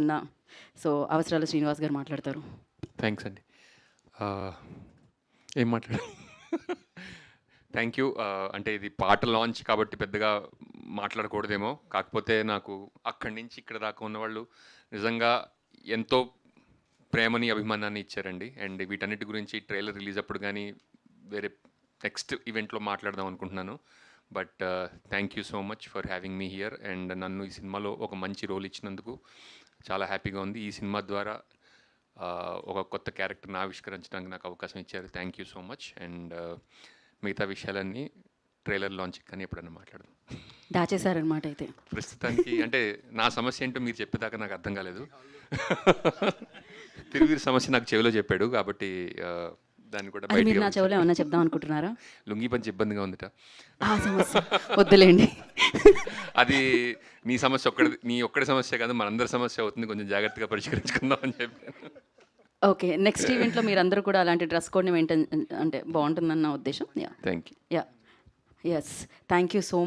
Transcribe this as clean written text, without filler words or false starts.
ఉన్న సో అవసరాల శ్రీనివాస్ గారు మాట్లాడతారు. థ్యాంక్స్ అండి. ఏం మాట్లాడాలి? Thank you. అంటే ఇది పాట లాంచ్ కాబట్టి పెద్దగా మాట్లాడకూడదేమో. కాకపోతే నాకు అక్కడి నుంచి ఇక్కడ దాకా ఉన్నవాళ్ళు నిజంగా ఎంతో ప్రేమని, అభిమానాన్ని ఇచ్చారండి. అండ్ వీటన్నిటి గురించి ట్రైలర్ రిలీజ్ అప్పుడు కానీ వేరే నెక్స్ట్ ఈవెంట్లో మాట్లాడదాం అనుకుంటున్నాను. But thank you so much for having me here. And నన్ను ఈ సినిమాలో ఒక మంచి రోల్ ఇచ్చినందుకు చాలా హ్యాపీగా ఉంది. ఈ సినిమా ద్వారా ఒక కొత్త క్యారెక్టర్ని ఆవిష్కరించడానికి నాకు అవకాశం ఇచ్చారు. Thank you so much. And మిగతా విషయాలన్నీ ట్రైలర్ లాంచ్ కానీ ఎప్పుడన్నా మాట్లాడదాం. దాచేశారనమాట అయితే. ప్రస్తుతానికి అంటే నా సమస్య ఏంటో మీరు చెప్పేదాకా నాకు అర్థం కాలేదు. తిరువీరి సమస్య నాకు చెవిలో చెప్పాడు కాబట్టి దాన్ని కూడా అది మీరు నా బయట చెవులో ఏమన్నా చెప్దాం అనుకుంటున్నారా? లుంగి పంచి ఇబ్బందిగా ఉందిట. ఆ సమస్య వద్దులేండి. అది నీ ఒక్కడి సమస్య కాదు, మనందరి సమస్య అవుతుంది. కొంచెం జాగ్రత్తగా పరిష్కరించుకుందాం అని చెప్పాను. ఓకే, నెక్స్ట్ ఈవెంట్లో మీరందరూ కూడా అలాంటి డ్రెస్ కోడ్ని మెయింటైన్ అంటే బాగుంటుందన్న ఉద్దేశం. Thank you. Yeah, yes, thank you so much.